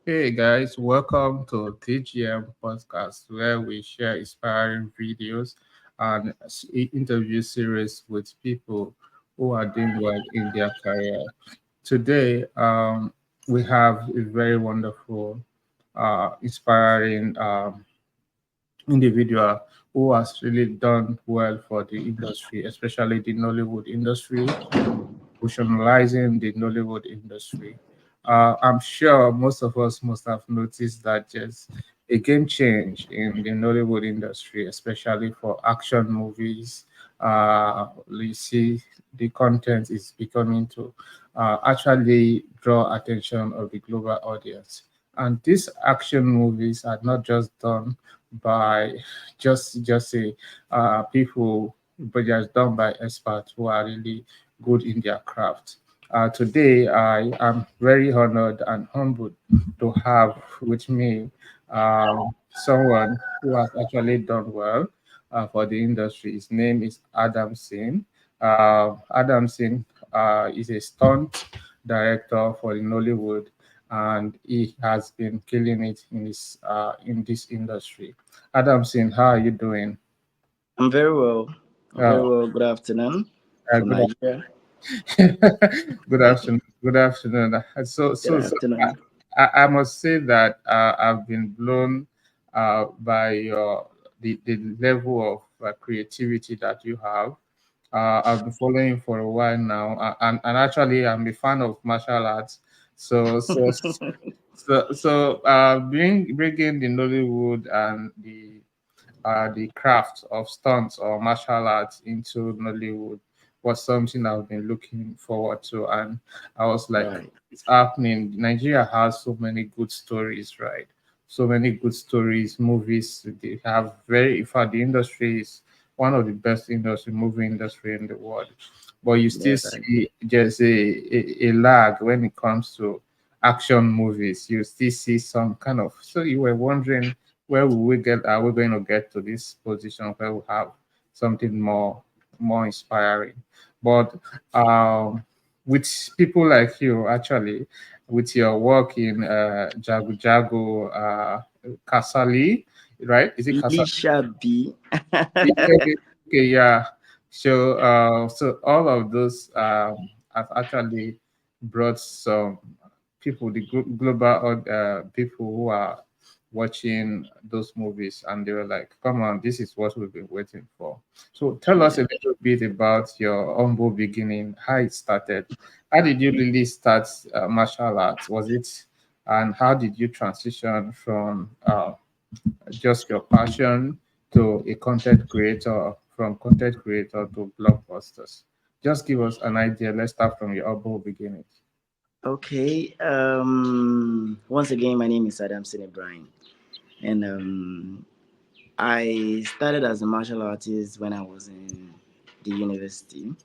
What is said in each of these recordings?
Hey guys, welcome to TGM Podcast, where we share inspiring videos and interview series with people who are doing well in their career. Today, we have a very wonderful, inspiring individual who has really done well for the industry, especially the Nollywood industry, professionalizing the Nollywood industry. I'm sure most of us must have noticed that there's a game change in the Nollywood industry, especially for action movies. You see, the content is becoming to actually draw attention of the global audience. And these action movies are not just done by just say people, but just done by experts who are really good in their craft. Today, I am very honored and humbled to have with me someone who has actually done well for the industry. His name is Adamson. Adamson is a stunt director for the Nollywood, and he has been killing it in this industry. Adamson, how are you doing? I'm very well. I'm very Uh, well. Good afternoon from Good Nigeria. Good afternoon. Good afternoon. Good afternoon. I must say that I've been blown by the level of creativity that you have. I've been following you for a while now, and actually, I'm a fan of martial arts. So, so, bringing the Nollywood and the craft of stunts or martial arts into Nollywood was something I've been looking forward to. And I was like, Right. it's happening. Nigeria has so many good stories, right? So many good stories, movies. They have very, in fact, the industry is one of the best movie industry in the world. But you still Yeah, right. see there's a lag when it comes to action movies. You still see some kind of, so you were wondering where will we get, are we going to get to this position where we have something more inspiring? But with people like you, actually, with your work in Jago Jago, Kasali, right? Is it Kasali? Lisha B. Okay, okay, yeah. So all of those have actually brought some people, the global people who are watching those movies, and they were like, "Come on, this is what we've been waiting for." So tell us Yeah. a little bit about your humble beginning, how it started. How did you really start martial arts? Was it, and how did you transition from just your passion to a content creator, from content creator to blockbusters? Just give us an idea. Let's start from your humble beginnings. Okay. Once again, my name is Adamson Ibrahim, and I started as a martial artist when I was in the university.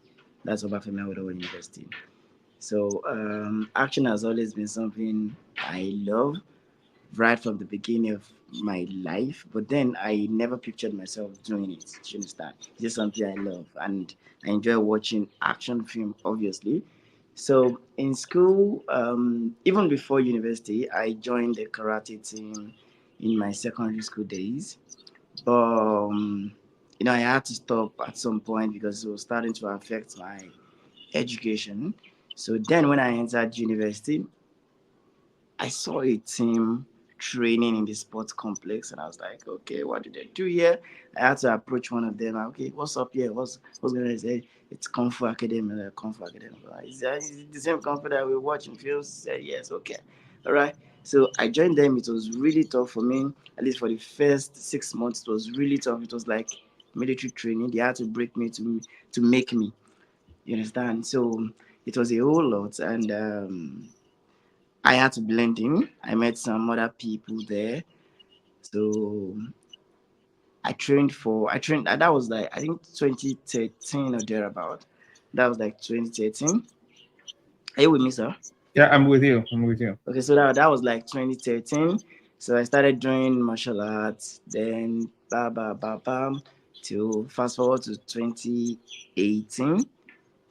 That's Obafemi Awolowo University. So action has always been something I love right from the beginning of my life, but then I never pictured myself doing it. You understand? It's just something I love, and I enjoy watching action film, obviously. So in school, even before university, I joined the karate team in my secondary school days. But I had to stop at some point because it was starting to affect my education. So then, when I entered university, I saw a team training in the sports complex, and I was like, okay, what do they do here? I had to approach one of them. Okay, what's up here? What's going on? Say it's Kung Fu Academy. Like, Kung Fu Academy. Is it the same Kung Fu that we watch in films? Said yes. Okay, all right. So I joined them. It was really tough for me. At least for the first 6 months, it was really tough. It was like military training. They had to break me to make me. You understand? So it was a whole lot, and I had to blend in. I met some other people there. So that was like I think 2013 or thereabout. That was like 2013. Are you with me, sir? Yeah, I'm with you. I'm with you. Okay, so that was like 2013. So I started doing martial arts, then bam, till fast forward to 2018.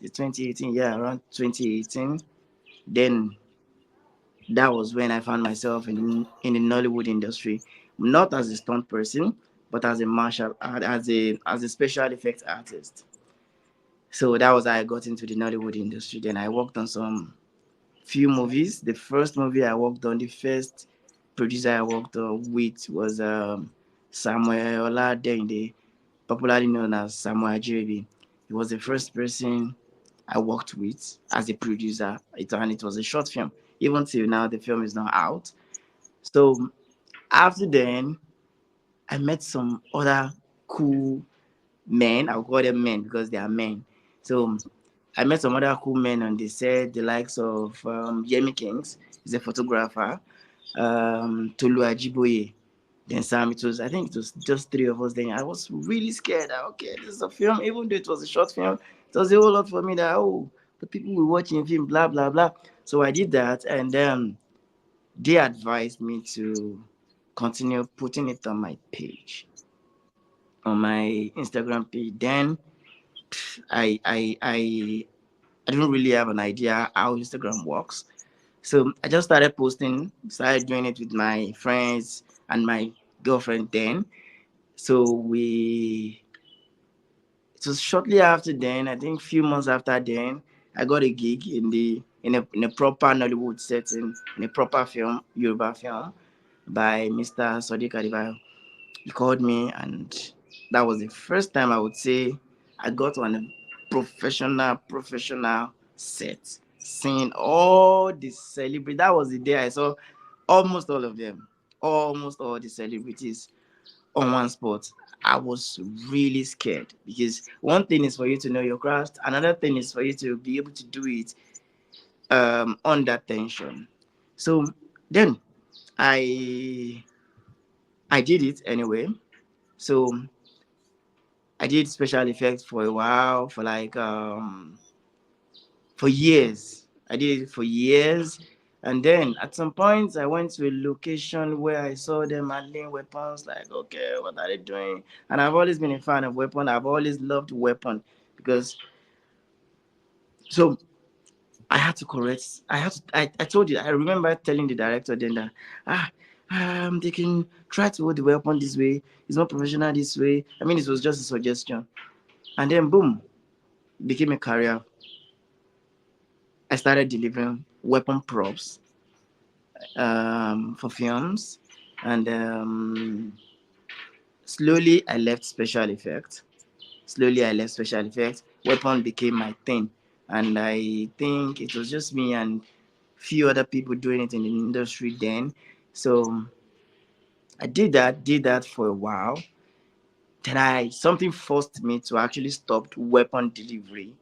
The 2018, yeah, around 2018. Then that was when I found myself in the Nollywood industry, not as a stunt person, but as a martial art, as a special effects artist. So that was how I got into the Nollywood industry. Then I worked on some few movies. The first movie I worked on, the first producer I worked on with was Samuel Oladende, popularly known as Samuel Ajirabi. He was the first person I worked with as a producer. And it was a short film. Even till now, the film is not out. So after then, I met some other cool men. I'll call them men because they are men. So I met some other cool men on the set, the likes of Yemi Kings, he's a photographer, Tolu Ajiboye, then Sam. I think it was just three of us. Then I was really scared that, okay, this is a film, even though it was a short film, it was a whole lot for me that, oh, the people will watch in film, blah, blah, blah. So I did that, and they advised me to continue putting it on my page, on my Instagram page. Then I I I I don't really have an idea how Instagram works. So I just started posting, started doing it with my friends and my girlfriend then. So it was shortly after then, I think few months after then, I got a gig in a proper Nollywood setting, in a proper film, Yoruba film, by Mr. Sadiq Adibayo. He called me, and that was the first time I would say I got on a professional set, seeing all the celebrities. That was the day I saw almost all of them, almost all the celebrities on one spot. I was really scared because one thing is for you to know your craft, another thing is for you to be able to do it under tension. So then I I did it anyway. So I did special effects for a while, for like for years. I did it for years. And then at some point I went to a location where I saw them handling weapons, like, okay, what are they doing? And I've always been a fan of weapon. I've always loved weapon because so I had to correct. I told you. I remember telling the director then that ah they can try to hold the weapon this way. It's not professional this way. I mean, it was just a suggestion. And then boom, became a career. I started delivering weapon props for films, and slowly I left special effects. Slowly I left special effects. Weapon became my thing, and I think it was just me and few other people doing it in the industry then. So I did that for a while. Then I something forced me to actually stop weapon delivery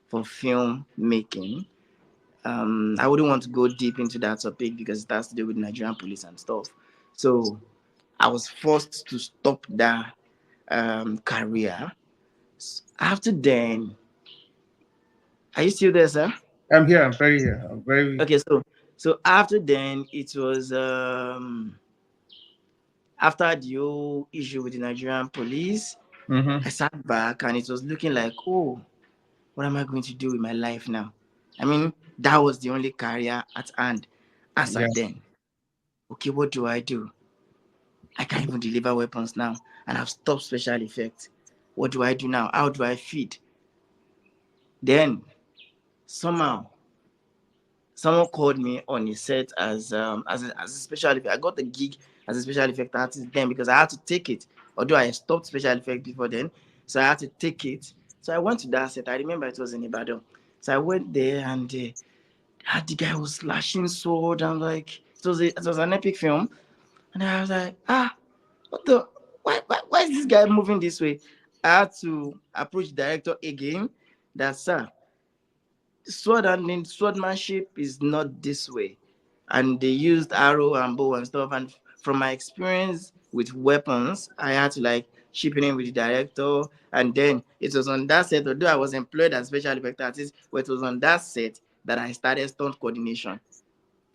for film making. I wouldn't want to go deep into that topic because it has to do with Nigerian police and stuff. So I was forced to stop that career. After then, are you still there, sir? I'm here. I'm very here. I'm very. Okay, so after then, it was after the whole issue with the Nigerian police. Mm-hmm. I sat back and it was looking like, oh, what am I going to do with my life now? I mean, that was the only career at hand as Yeah. at then. Okay, what do I do? I can't even deliver weapons now, and I've stopped special effects. What do I do now? How do I feed? Then somehow someone called me on a set as a special effect. I got the gig as a special effect artist then because I had to take it. Although I stopped special effect before then, so I had to take it. So I went to that set. I remember it was in Ibadan. So I went there and the guy was slashing sword and like it was an epic film. And I was like, what the why is this guy moving this way? I had to approach the director again. That sir, swordmanship is not this way. And they used arrow and bow and stuff. And from my experience with weapons, I had to like chip in with the director. And then it was on that set, although I was employed as special effect artist, but it was on that set that I started stunt coordination.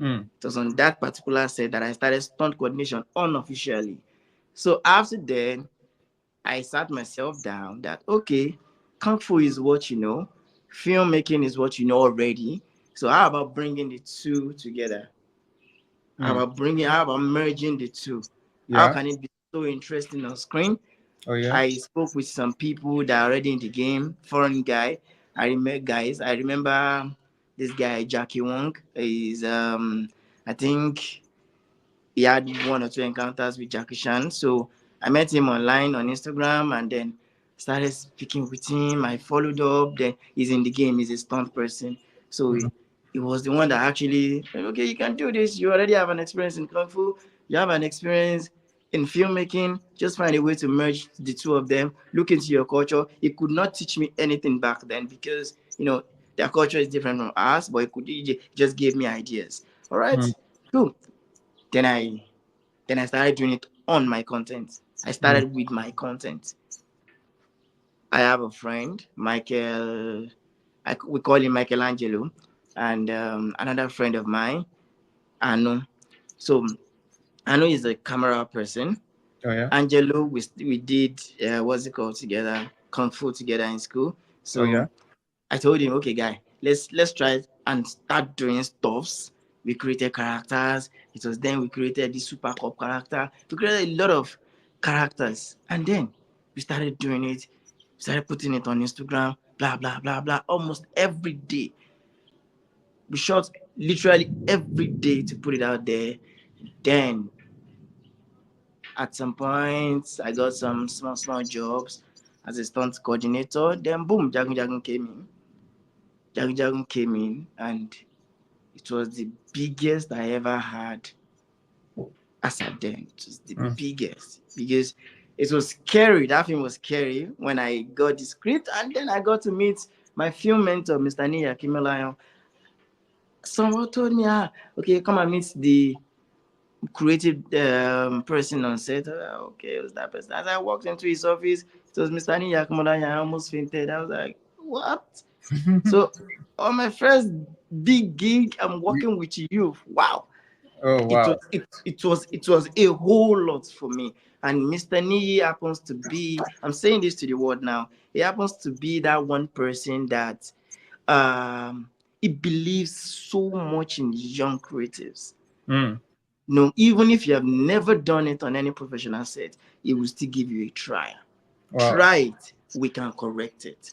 Mm. It was on that particular set that I started stunt coordination unofficially. So after then, I sat myself down that okay, kung fu is what you know, filmmaking is what you know already. So how about bringing the two together? Mm. how about merging the two? How Yeah. can it be so interesting on screen? Oh yeah. I spoke with some people that are already in the game, foreign guy. I remember this guy Jackie Wong. Is I think he had one or two encounters with Jackie Chan. So I met him online on Instagram and then started speaking with him. I followed up. Then he's in the game. He's a stunt person. So Mm. he was the one that actually, okay, you can do this. You already have an experience in Kung Fu. You have an experience in filmmaking. Just find a way to merge the two of them. Look into your culture. He could not teach me anything back then because, their culture is different from ours, but he just gave me ideas. All right, Mm. cool. Then I started doing it on my content. I Mm. started with my content. I have a friend, Michael. We call him Michelangelo, and another friend of mine, Anu. So Anu is a camera person. Oh yeah. Angelo, we did what's it called together, kung fu together in school. Oh yeah. So I told him, okay, guy, let's try it and start doing stuffs. We created characters. It was then we created the Super Cup character. We created a lot of characters, and then we started doing it. We started putting it on Instagram. Blah blah blah blah. Almost every day, we shot literally every day to put it out there. Then at some point, I got some small jobs as a stunt coordinator. Then boom, Jagun Jagun came in. Jagun Jagun came in, and it was the biggest I ever had as a then. It was the Mm. biggest because it was scary. That film was scary when I got the script, and then I got to meet my film mentor, Mr. Niya Kimelayan. Someone told me, okay, come and meet the creative person on set. Okay, it was that person. As I walked into his office, it was Mr. Niya Kimelayan. I almost fainted. I was like, what? So on my first big gig, I'm working with you. Wow. Oh It was wow. it was a whole lot for me. And Mr. Niyi happens to be, I'm saying this to the world now, he happens to be that one person that he believes so much in young creatives. Mm. No, even if you have never done it on any professional set, he will still give you a try. Wow. Try it, we can correct it.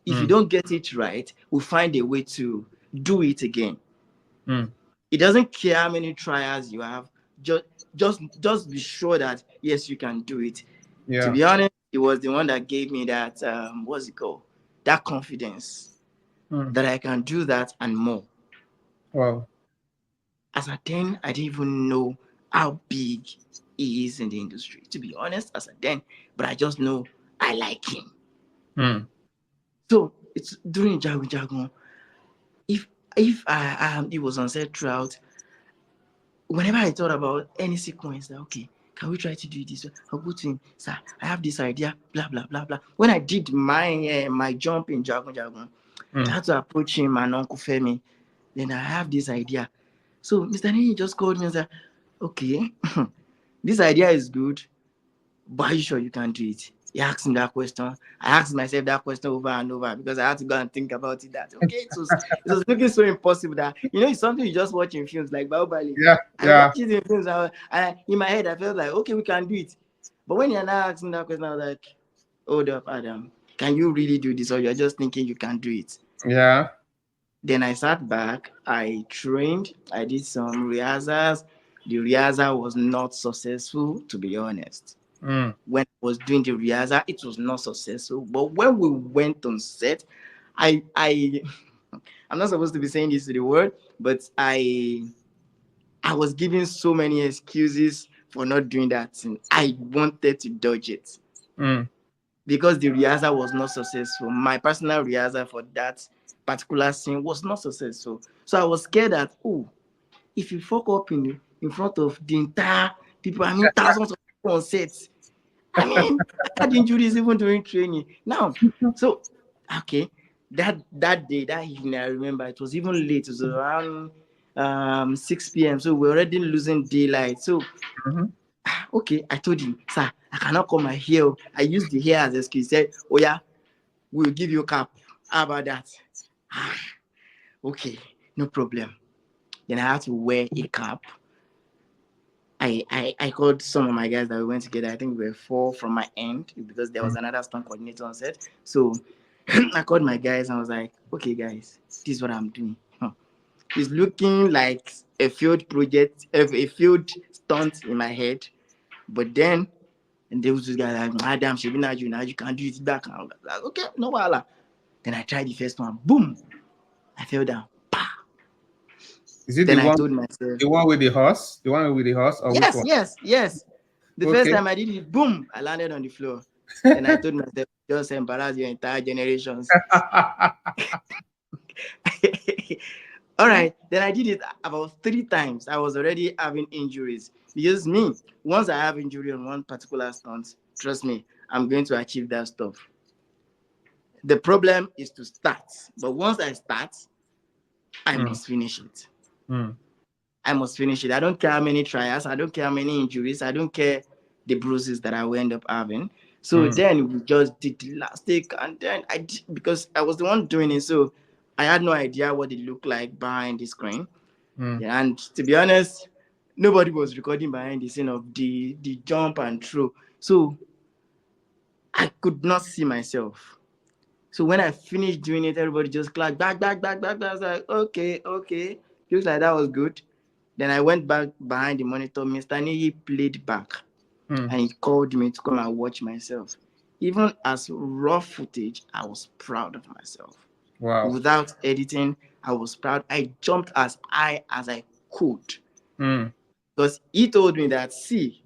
If you Mm. don't get it right, we'll find a way to do it again. Mm. It doesn't care how many trials you have. Just just be sure that yes, you can do it. To Yeah. be honest, it was the one that gave me that what's it called? That confidence Mm. that I can do that and more. Wow. As a then, I didn't even know how big he is in the industry. To be honest, as a then, but I just know I like him. Mm. So it's during Jagun Jagun. If it was on set throughout, whenever I thought about any sequence, that okay, can we try to do it this way? I'll go to him, sir. I have this idea, blah blah blah blah. When I did my jump in Jagun Jagun, I Mm. had to approach him and Uncle Femi. Then I have this idea. So Mr. Nini just called me and said, okay, this idea is good, but are you sure you can do it? He asked me that question. I asked myself that question over and over because I had to go and think about it. That okay, it was looking so impossible that it's something you just watch in films like Baobali. Yeah. I Yeah. watched it in films and in my head I felt like okay, we can do it. But when you're now asking that question, I was like, hold up, Adam, can you really do this, or you're just thinking you can do it? Yeah. Then I sat back, I trained, I did some rehearsals. The rehearsal was not successful, to be honest. Mm. When I was doing the rehearsal, it was not successful. But when we went on set, I I'm not supposed to be saying this to the world, but I was giving so many excuses for not doing that thing. I wanted to dodge it Mm. because the rehearsal was not successful. My personal rehearsal for that particular scene was not successful. So I was scared that, oh, if you fuck up in front of the entire people, I mean thousands of people on sets, I mean, I had injuries even during training. Now, so okay, that day, that evening, I remember it was even late. It was around 6 p.m. So we're already losing daylight. So Mhm. okay, I told him, sir, I cannot come my hair. I used the hair as excuse. He said, oh yeah, we'll give you a cap. How about that? Okay, no problem. Then I had to wear a cap. I called some of my guys that we went together. I think we were four from my end because there was another stunt coordinator on set. So I called my guys and I was like, okay, guys, this is what I'm doing. It's looking like a field project, a field stunt in my head. But then, and there was this guy like, ah, damn, she now you can't do it back. I was like, okay, no wala. Then I tried the first one. Boom. I fell down. Is it Then I told myself, the one with the horse? The one with the horse, or which yes, one? yes, yes. The first Okay. time I did it, boom, I landed on the floor. Then I told myself, just embarrass your entire generations. All right. Then I did it about 3 times. I was already having injuries. Because me, once I have injury on one particular stunt, trust me, I'm going to achieve that stuff. The problem is to start. But once I start, I Mm, must finish it. mm, I must finish it. I don't care how many trials. I don't care how many injuries. I don't care the bruises that I will end up having. So mm, then we just did the last take, and then I did, because I was the one doing it, so I had no idea what it looked like behind the screen. mm, Yeah, and to be honest, nobody was recording behind the scene of the jump and throw. So I could not see myself. So when I finished doing it, everybody just clapped, back, back, back, back, back. I was like, okay, okay. Looks like that was good. Then I went back behind the monitor. Mr. Niyi played back mm. and he called me to come and watch myself. Even as raw footage, I was proud of myself. Wow. Without editing, I was proud. I jumped as high as I could. Mm, Because he told me that, see,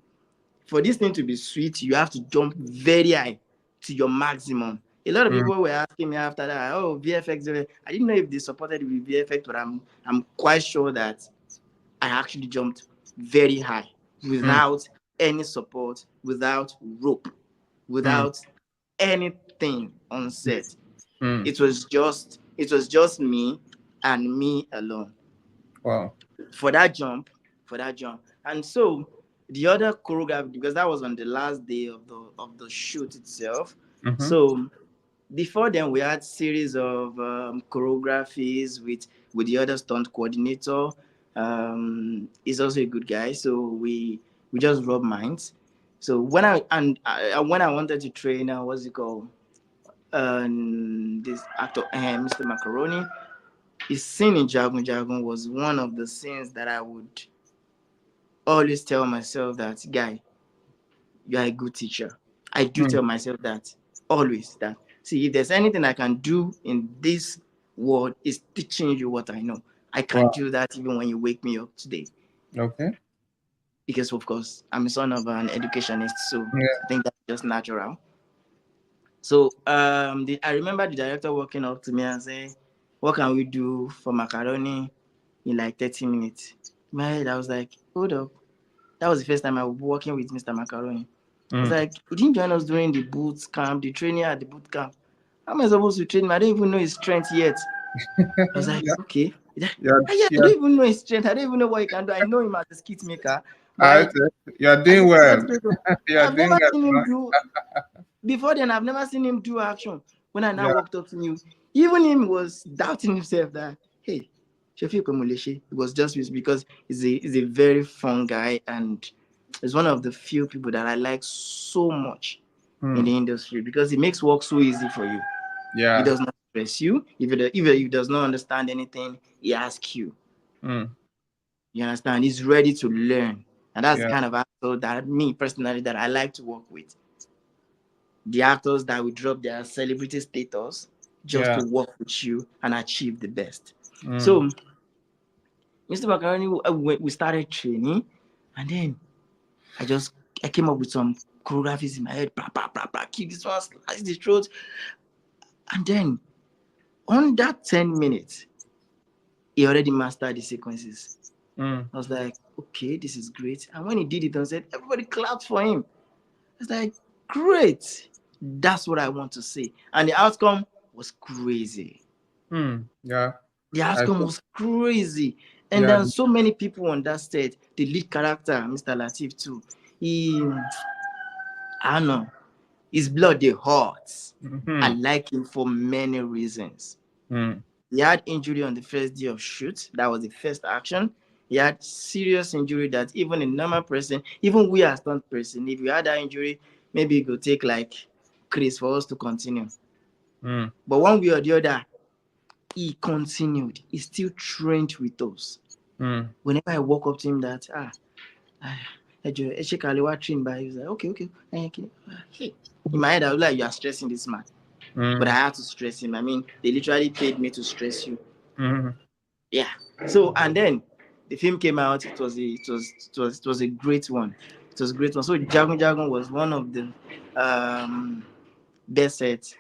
for this thing to be sweet, you have to jump very high to your maximum. A lot of mm, people were asking me after that, oh, VFX. I didn't know if they supported with VFX, but I'm quite sure that I actually jumped very high mm, without any support, without rope, mm, without anything on set. mm. It was just me and me alone Wow. for that jump, for that jump. And so the other choreography, because that was on the last day of the shoot itself. Mm-hmm. So before then, we had series of choreographies with the other stunt coordinator. He's also a good guy, so we just rub minds. So when I wanted to train, what's it called? This actor, Mr. Macaroni, his scene in Jagun Jagun was one of the scenes that I would always tell myself that, guy, you are a good teacher. I do Mm, tell myself that always, that, see, if there's anything I can do in this world, is teaching you what I know. I can wow. do that even when you wake me up today. Okay. Because of course I'm a son of an educationist, so I Yeah. think that's just natural. So I remember the director walking up to me and saying, what can we do for macaroni in like 30 minutes? In my head, I was like, hold up. That was the first time I was working with Mr. Macaroni. I was Mm. like, he didn't join us during the boot camp, the training at the boot camp. How am I supposed to train him? I don't even know his strength yet. I was like, Yeah. okay. Yeah. Yeah, I Yeah. don't even know his strength. I don't even know what he can do. I know him as a skit maker, but I say you're as doing a well. theatrical, You're I've doing never well, seen him man. do. Before then, I've never seen him do action. When I now Yeah. walked up to him, even him was doubting himself that, hey, Shafiq Omuleshe, it was just because he's a very fun guy, and he's one of the few people that I like so much in Mm. the industry because he makes work so easy for you. He Yeah. does not stress you. If he does not understand anything, he asks you. Mm. You understand? He's ready to learn. And that's the Yeah. kind of actor that me personally that I like to work with. The actors that will drop their celebrity status just Yeah. to work with you and achieve the best. Mm. So, Mr. Macaroni, we started training, and then I came up with some choreographies in my head. Blah, blah, blah, blah, kick this one, slice the throat. And then on that 10 minutes, he already mastered the sequences. Mm. I was like, okay, this is great. And when he did it on set, everybody clapped for him. It's like, great. That's what I want to see. And the outcome was crazy. Mm. Yeah. The I outcome think. was crazy. And Yeah. then so many people on that set, the lead character, Mr. Latif too, I don't know, his blood they hot. I Mm-hmm. like him for many reasons. Mm. He had injury on the first day of shoot. That was the first action. He had serious injury that even a normal person, even we as stunt person, if you had that injury, maybe it could take like Chris for us to continue. Mm. But one way or the other, he continued. He still trained with us. Mm. Whenever I walk up to him that train by, he was like, okay. Hey. In my head, I was like, you are stressing this man. But I Mm. had to stress him. I mean, they literally paid me to stress you. Mm. Yeah. So and then the film came out. It was a great one. It was a great one. So Jagun Jagun was one of the best sets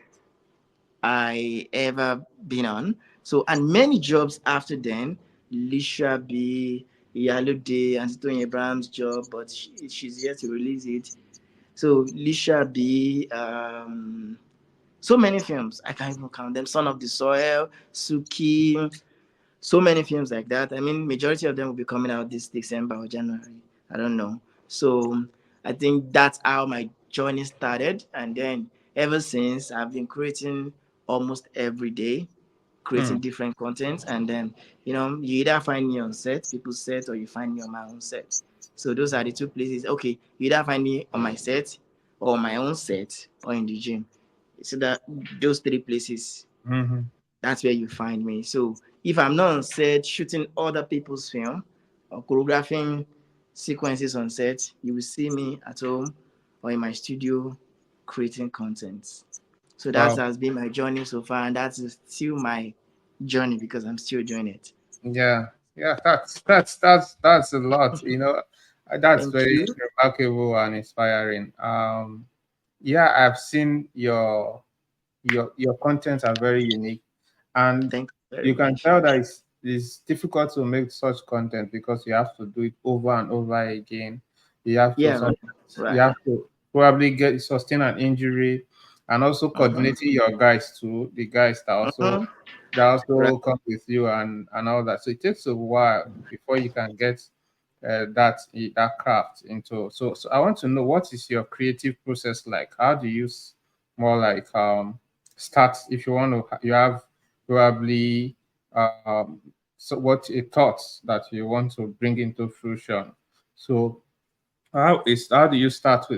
I ever been on. So and many jobs after then, Lisha B, Yalude, and Tony Abraham's job, but she's yet to release it. So Lisha B, so many films I can't even count them. Son of the Soil, Suki, so many films like that. I mean, majority of them will be coming out this December or January. I don't know. So I think that's how my journey started, and then ever since I've been creating almost every day, creating Mm. different contents, and then you either find me on set, people's set, or you find me on my own set. So those are the two places. Okay, you either find me on my set, or on my own set, or in the gym. So that those three places, Mm. that's where you find me. So if I'm not on set shooting other people's film or choreographing sequences on set, you will see me at home or in my studio creating content. So that Wow. has been my journey so far, and that is still my journey because I'm still doing it. Yeah. Yeah. That's a lot. That's Thank you. very remarkable and inspiring. Yeah, I've seen your contents are very unique, and Thank you very you can much. tell that it's difficult to make such content because you have to do it over and over again. You have to Yeah, some- you right. have to probably get sustain an injury, and also Mm-hmm. coordinating your guys too, the guys Mm-hmm. that Right. also come with you and all that. So it takes a while before you can get that craft into. So I want to know, what is your creative process like? How do you more like start, if you want to you have probably um so what a thought that you want to bring into fruition. So how do you start,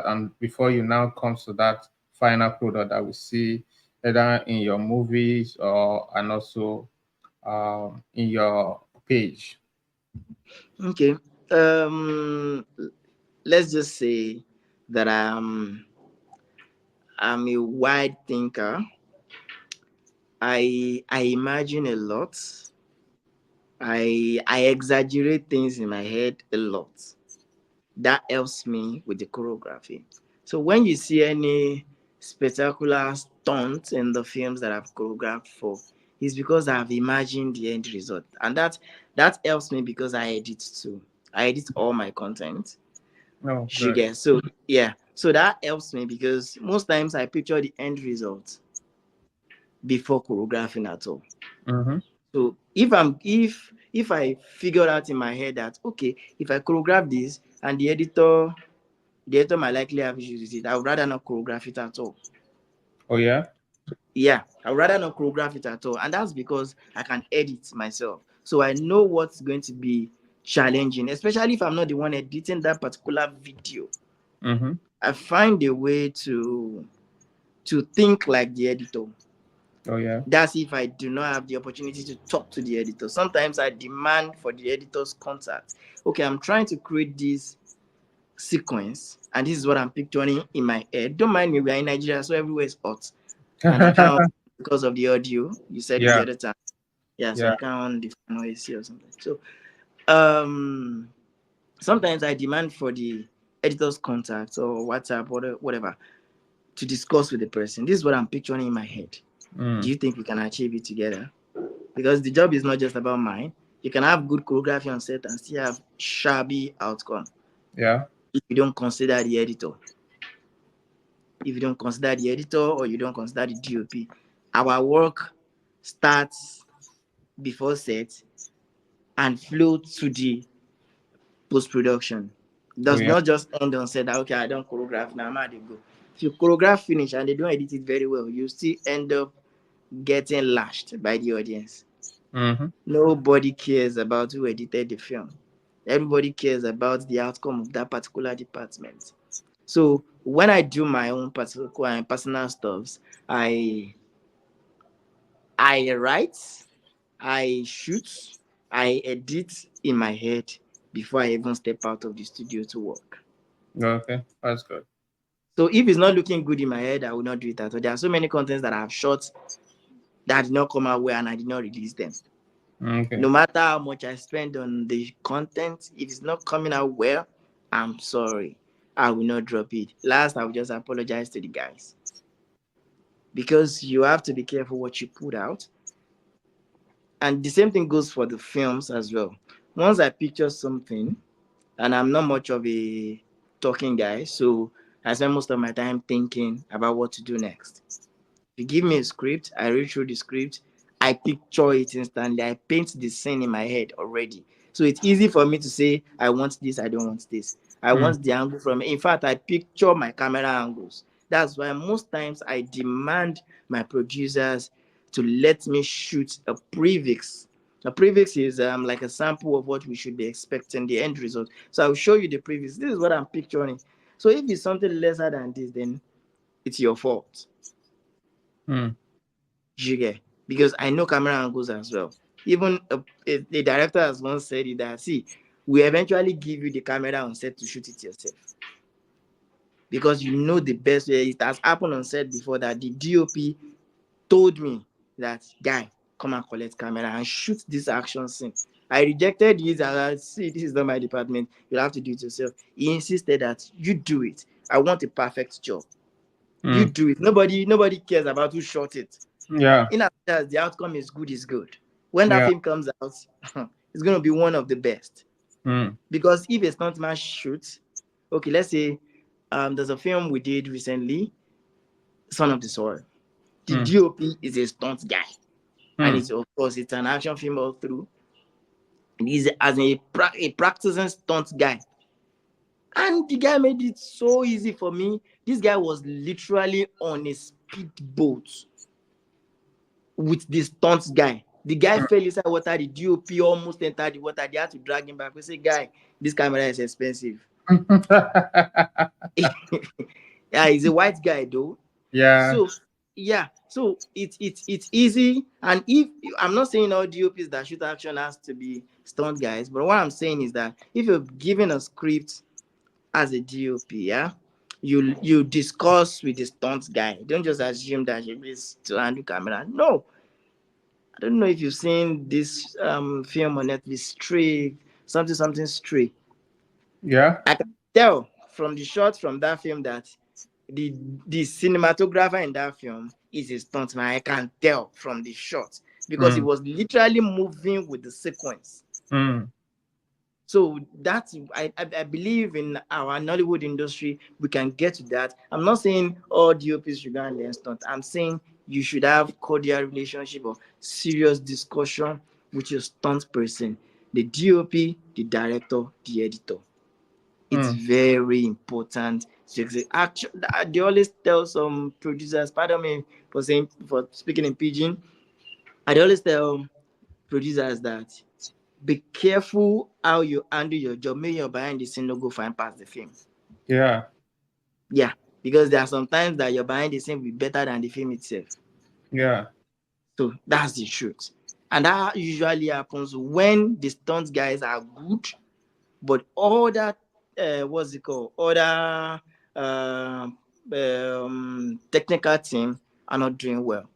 and before you now comes to that final product that we see either in your movies or and also in your page. Okay. Um, let's just say that I'm a wide thinker. I imagine a lot. I exaggerate things in my head a lot. That helps me with the choreography. So when you see any spectacular stunt in the films that I've choreographed for, it's because I've imagined the end result, and that helps me because I edit too. I edit all my content. Oh, You good. get so yeah. So that helps me because most times I picture the end result before choreographing at all. Mm-hmm. So if I figure out in my head that okay, if I choreograph this and the editor might likely have issues with it, I would rather not choreograph it at all. Oh yeah. Yeah, I would rather not choreograph it at all, and that's because I can edit myself, so I know what's going to be challenging, especially if I'm not the one editing that particular video. Mm-hmm. I find a way to think like the editor. Oh yeah. That's if I do not have the opportunity to talk to the editor. Sometimes I demand for the editor's contact. Okay, I'm trying to create this sequence, and this is what I'm picturing in my head. Don't mind me, we are in Nigeria, so everywhere is hot, and I can't because of the audio. You said it the Yeah. other time. Yeah, so Yeah. I can't on the noise or something. So um sometimes I demand for the editor's contact or WhatsApp or whatever to discuss with the person. This is what I'm picturing in my head. Do Mm. you think we can achieve it together? Because the job is not just about mine. You can have good choreography on set and still have shabby outcome Yeah. if you don't consider the editor. If you don't consider the editor or you don't consider the DOP, our work starts before set and flow to the post production. Oh Does yeah. not just end on set that okay, I don't choreograph now, I'm out to go. If you choreograph finish and they don't edit it very well, you still end up getting lashed by the audience. Mm-hmm. Nobody cares about who edited the film. Everybody cares about the outcome of that particular department. So when I do my own personal stuffs, I I write, I shoot, I edit in my head before I even step out of the studio to work. Okay, that's good. So if it's not looking good in my head, I will not do it at all. There are so many contents that I've shot that did not come out well and I did not release them. Okay. No matter how much I spend on the content, if it's not coming out well, I'm sorry. I will not drop it. Last, I will just apologize to the guys. Because you have to be careful what you put out. And the same thing goes for the films as well. Once I picture something, and I'm not much of a talking guy, so I spend most of my time thinking about what to do next. You give me a script, I read through the script, I picture it instantly, I paint the scene in my head already. So it's easy for me to say, I want this, I don't want this. I Mm. want the angle from it. In fact, I picture my camera angles. That's why most times I demand my producers to let me shoot a previews. A previews is like a sample of what we should be expecting, the end result. So I'll show you the previews. This is what I'm picturing. So if it's something lesser than this, then it's your fault. Mm. You get, because I know camera angles as well. Even the director has once said it that, see, we eventually give you the camera on set to shoot it yourself because you know the best way. It has happened on set before that the DOP told me that, guy, come and collect camera and shoot this action scene. I rejected it and I see this is not my department. You'll have to do it yourself. He insisted that you do it. I want a perfect job. You Mm. do it. Nobody cares about who shot it. Yeah. In as much as the outcome is good, is good. When that Yeah. film comes out, it's going to be one of the best. Mm. Because if a stuntman shoots, okay, let's say there's a film we did recently, Son of the Soil. The Mm. DOP is a stunt guy, and Mm. it's of course it's an action film all through. And he's as a practicing stunt guy, and the guy made it so easy for me. This guy was literally on a speedboat with the stunt guy. The guy fell inside water. The DOP almost entered the water. They had to drag him back. We say, guy, this camera is expensive. Yeah, he's a white guy though. Yeah. So yeah, so it's easy. And if I'm not saying all DOPs that shoot action has to be stunt guys, but what I'm saying is that if you're given a script as a DOP, yeah, you discuss with the stunt guy. Don't just assume that he is to handle camera. No, I don't know if you've seen this film on Netflix, Stray, something Stray. Yeah. I can tell from the shots from that film that the cinematographer in that film is a stuntman. I can tell from the shots because he Mm. was literally moving with the sequence. Mm. So that's I believe in our Nollywood industry we can get to that. I'm not saying all DOPs should go and learn stunt. I'm saying you should have cordial relationship or serious discussion with your stunt person, the DOP, the director, the editor. It's Mm. very important. Actually, they always tell some producers, pardon me for speaking in pidgin. I always tell producers that be careful how you handle your job. Maybe you're behind the scene, no go find past the film. Yeah. Yeah, because there are sometimes that you're behind the scene will be better than the film itself. Yeah. So that's the truth. And that usually happens when the stunt guys are good, but all that what's it called? Other technical team are not doing well.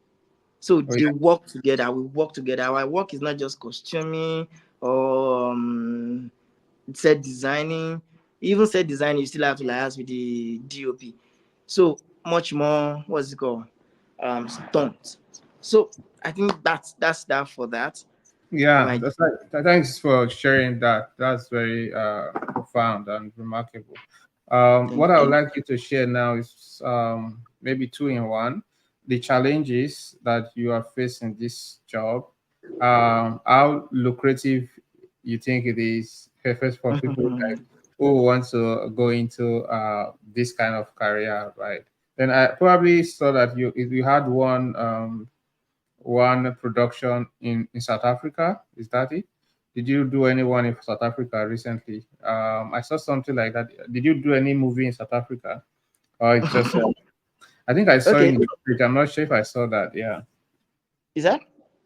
So Oh they work together. We work together. Our work is not just costuming or set designing. Even set designing, you still have to liaise with the DOP. So much more. What's it called? Stunt. So I think that's that for that. Yeah, My that's right. Thanks for sharing that. That's very profound and remarkable. thank What I would you. like you to share now is maybe two in one. The challenges that you are facing this job, how lucrative you think it is, first for people like who want to go into this kind of career, right? Then I probably saw that you if you had one production in South Africa. Is that it? Did you do anyone in South Africa recently? I saw something like that. Did you do any movie in South Africa? Or it's just, I think I saw Okay, in your page. I'm not sure if I saw that. Yeah. is that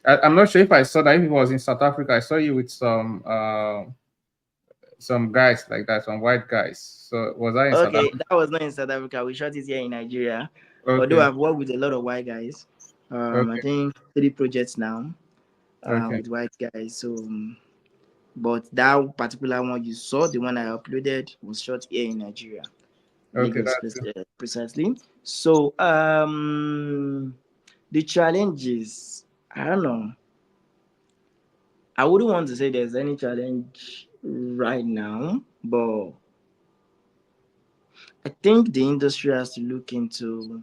I'm not sure if I saw that. If it was in South Africa, I saw you with some guys like that, some white guys. So was I in South okay? Africa? That was not in South Africa. We shot it here in Nigeria. Although Okay. I've worked with a lot of white guys. I Okay. think 3 projects now. Okay. With white guys. So, but that particular one you saw, the one I uploaded, was shot here in Nigeria, Okay. Lagos, That's good. precisely. So, the challenges, I don't know. I wouldn't want to say there's any challenge right now, but I think the industry has to look into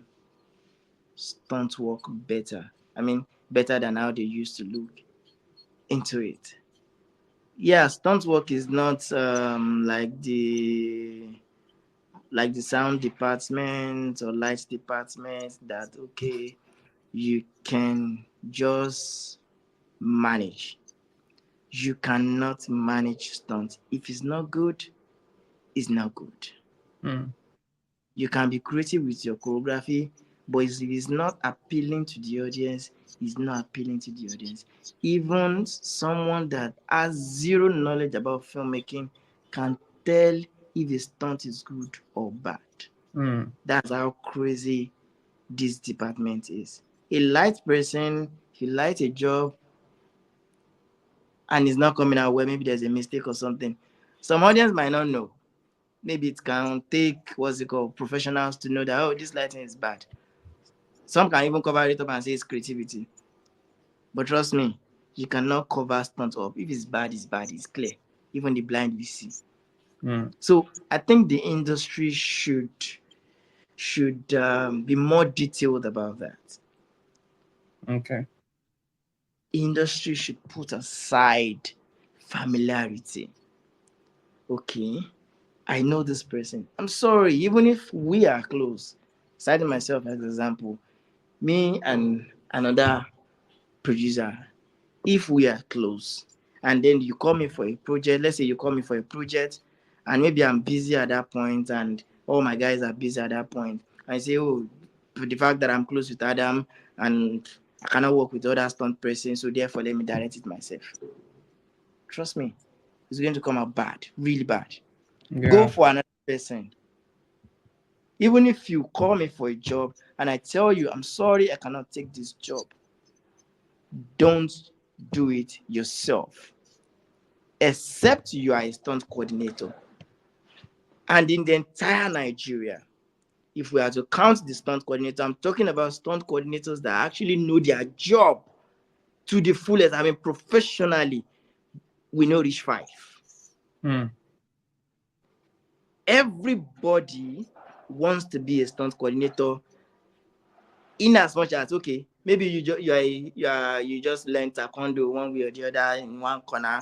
stunt work better. I mean, better than how they used to look into it. Yeah, stunt work is not like the sound department or light department that okay you can just manage. You cannot manage stunts. If it's not good, it's not good. Mm. You can be creative with your choreography, but if it's not appealing to the audience, it's not appealing to the audience. Even someone that has zero knowledge about filmmaking can tell if a stunt is good or bad. Mm. That's how crazy this department is. A light person, if you light a job and it's not coming out well, maybe there's a mistake or something. Some audience might not know. Maybe it can take what's it called professionals to know that oh this lighting is bad. Some can even cover it up and say it's creativity. But trust me, you cannot cover stunt up. If it's bad, it's bad. It's clear. Even the blind will see. Mm. So I think the industry should be more detailed about that. Okay. Industry should put aside familiarity. Okay, I know this person. I'm sorry, even if we are close, citing myself as an example, me and another producer, if we are close, and then you call me for a project, let's say you call me for a project, and maybe I'm busy at that point, and all my guys are busy at that point, I say, oh, the fact that I'm close with Adam and I cannot work with other stunt person, so therefore let me direct it myself. Trust me, it's going to come out bad, really bad. Go Yeah. for another person. Even if you call me for a job and I tell you, I'm sorry, I cannot take this job, don't do it yourself. Except you are a stunt coordinator. And in the entire Nigeria, if we are to count the stunt coordinator, I'm talking about stunt coordinators that actually know their job to the fullest. I mean, professionally, we know reach five. Mm. Everybody wants to be a stunt coordinator in as much as okay, maybe you just learn taekwondo one way or the other in one corner,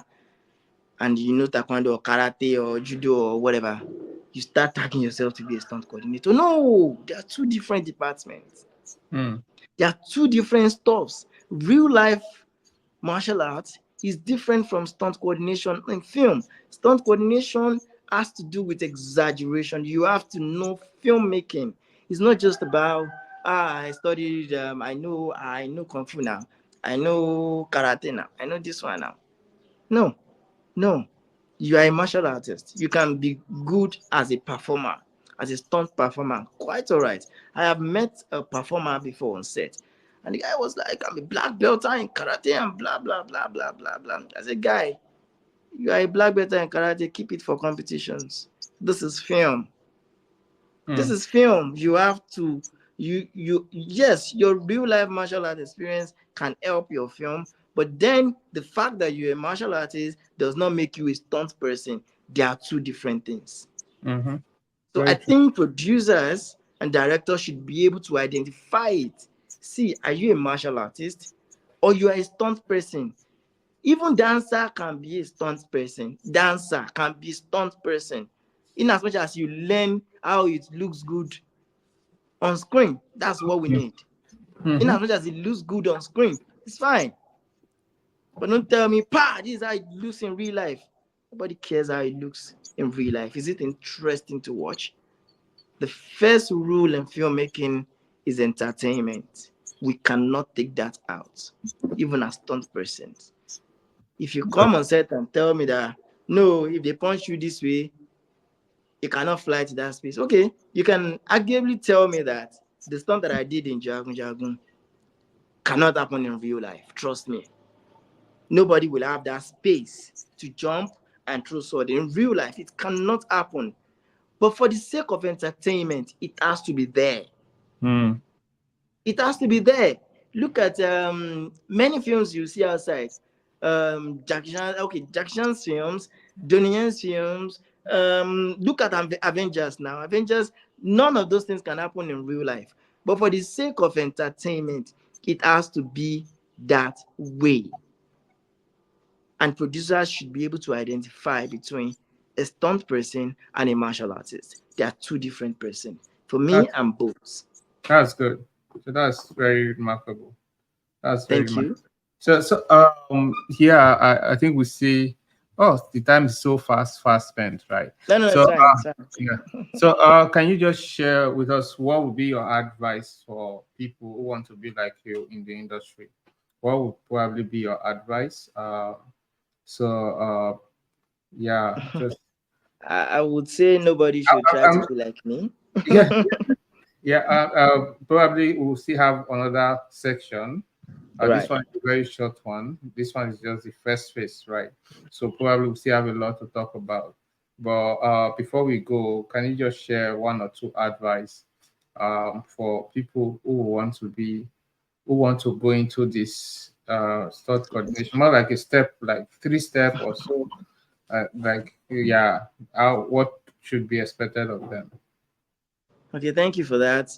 and you know taekwondo or karate or judo or whatever, you start tagging yourself to be a stunt coordinator. No, there are two different departments. Mm. There are two different stuffs. Real life martial arts is different from stunt coordination in film. Stunt coordination has to do with exaggeration. You have to know filmmaking. It's not just about I studied I know kung fu now. I know karate now. I know this one now. No, no. You are a martial artist. You can be good as a performer, as a stunt performer. Quite all right. I have met a performer before on set, and the guy was like, I'm a black belt in karate and blah, blah, blah, blah, blah, blah. I said, guy, you are a black belt in karate. Keep it for competitions. This is film. This Mm. is film. You have to yes, your real life martial art experience can help your film, but then the fact that you're a martial artist does not make you a stunt person. They are two different things. Mm-hmm. So I Very true. think producers and directors should be able to identify it. See, are you a martial artist or you are a stunt person? Even dancer can be a stunt person. Dancer can be a stunt person. In as much as you learn how it looks good on screen, that's what we need. In Mm-hmm. as much as it looks good on screen, It's fine. But don't tell me, this is how it looks in real life. Nobody cares how it looks in real life. Is it interesting to watch? The first rule in filmmaking is entertainment. We cannot take that out, even as stunt persons. If you come on set and tell me that, no, if they punch you this way, you cannot fly to that space. Okay, you can arguably tell me that the stunt that I did in Jagun cannot happen in real life. Trust me. Nobody will have that space to jump and throw sword. In real life, it cannot happen. But for the sake of entertainment, it has to be there. Mm. It has to be there. Look at many films you see outside. Jackie Chan's films, Donnie's films. Look at Avengers now. Avengers, none of those things can happen in real life. But for the sake of entertainment, it has to be that way. And producers should be able to identify between a stunt person and a martial artist. They are two different persons. For me, That's I'm both. that's good. So that's very remarkable. That's very Thank remarkable. you. Yeah, I think we see. Oh, the time is so fast spent, right? No, So it's fine. It's fine. yeah. So can you just share with us what would be your advice for people who want to be like you in the industry? What would probably be your advice? So yeah, just I would say nobody should try to um, be like me. yeah, yeah. Probably we'll still have another section. This Right. one is a very short one. This one is just the first phase, right? So probably we'll still have a lot to talk about. But before we go, can you just share one or two advice for people who want to go into this start coordination, more like a step, like 3 step or so, like yeah, what should be expected of them? Okay, thank you for that.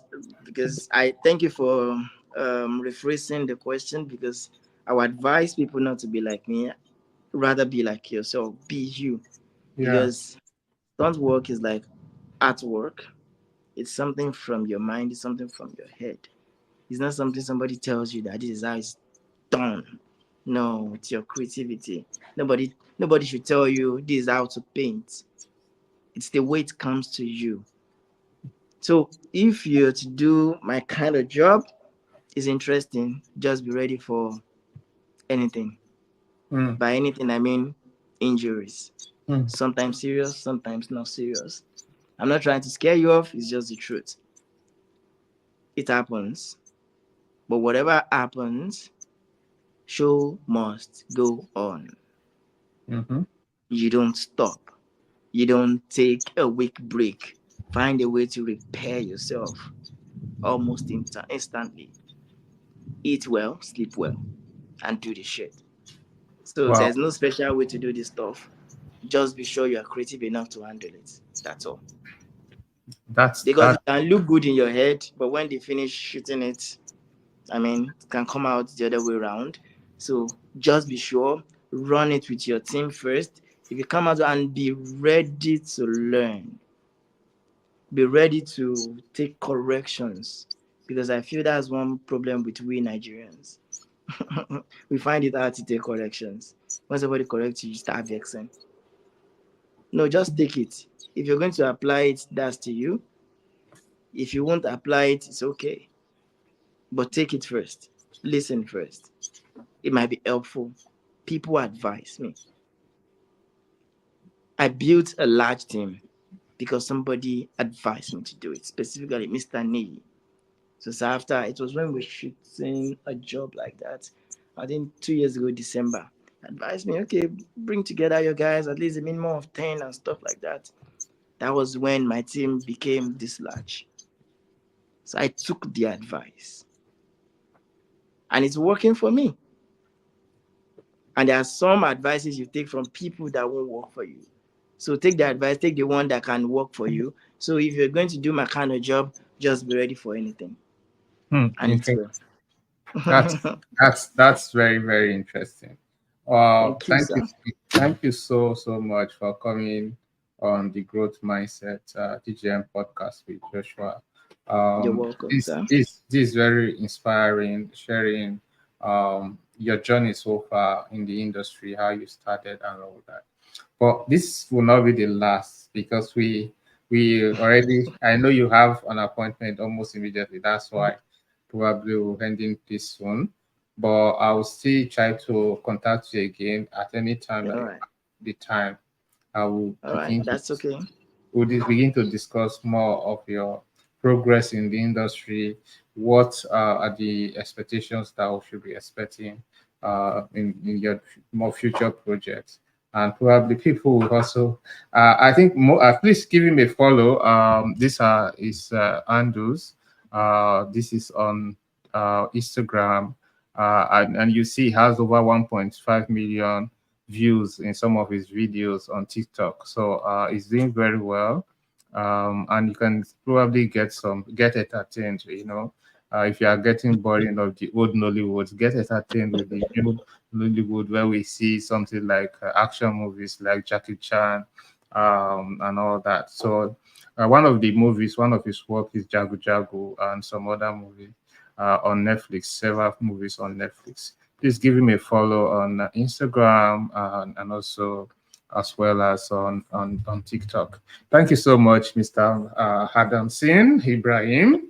Because I thank you for rephrasing the question, because I would advise people not to be like me, rather be like yourself, be you. Yeah. Because stunt work is like artwork. It's something from your mind, it's something from your head. It's not something somebody tells you that this is how it's done. No, it's your creativity. Nobody should tell you this is how to paint. It's the way it comes to you. So if you're to do my kind of job, it's interesting. Just be ready for anything. Mm, By anything, I mean injuries. mm. Sometimes serious, sometimes not serious. I'm not trying to scare you off, it's just the truth. It happens. But whatever happens, show must go on. Mm-hmm. You don't stop. You don't take a week break. Find a way to repair yourself almost instantly. Eat well, sleep well, and do the shit. So Wow, there's no special way to do this stuff. Just be sure you are creative enough to handle it. That's all. that's Because that. it can look good in your head, but when they finish shooting it, I mean, it can come out the other way around. So just be sure, run it with your team first. If you come out and be ready to learn, be ready to take corrections, because I feel that's one problem with we Nigerians. We find it hard to take corrections. When somebody corrects you, you start vexing. No, just take it. If you're going to apply it, that's to you. If you won't apply it, it's okay. But take it first. Listen first. It might be helpful. People advise me. I built a large team because somebody advised me to do it, specifically Mr. Nee. So after, it was when we were shooting a job like that, I think 2 years ago, December, advised me, okay, bring together your guys, at least a minimum of 10 and stuff like that. That was when my team became this large. So I took the advice and it's working for me. And there are some advices you take from people that won't work for you. So take the advice, take the one that can work for you. So if you're going to do my kind of job, just be ready for anything. And it Interesting. will. That's that's very interesting. Thank you, sir. Thank you so much for coming on the Growth Mindset TGM podcast with Joshua. You're welcome, This sir. this this is very inspiring, sharing your journey so far in the industry, how you started and all that. But this will not be the last because we already, I know you have an appointment almost immediately. That's why probably we'll ending this soon. But I will still try to contact you again at any time that All you right. have the time. I will All right. begin to That's okay. begin to discuss more of your progress in the industry. What are the expectations that we should be expecting in your more future projects? And probably people will also, I think, more, at least give him a follow. These are his handles. This is on Instagram, and you see he has over 1.5 million views in some of his videos on TikTok. So he's doing very well. And you can probably get entertained, if you are getting boring of the old Nollywood, get entertained with the new Nollywood where we see something like action movies like Jackie Chan, and all that. So one of his work is Jagu Jagu and some other movies on Netflix, several movies on Netflix. Please give him a follow on Instagram and also as well as on TikTok. Thank you so much, Mr. Adamson Ibrahim.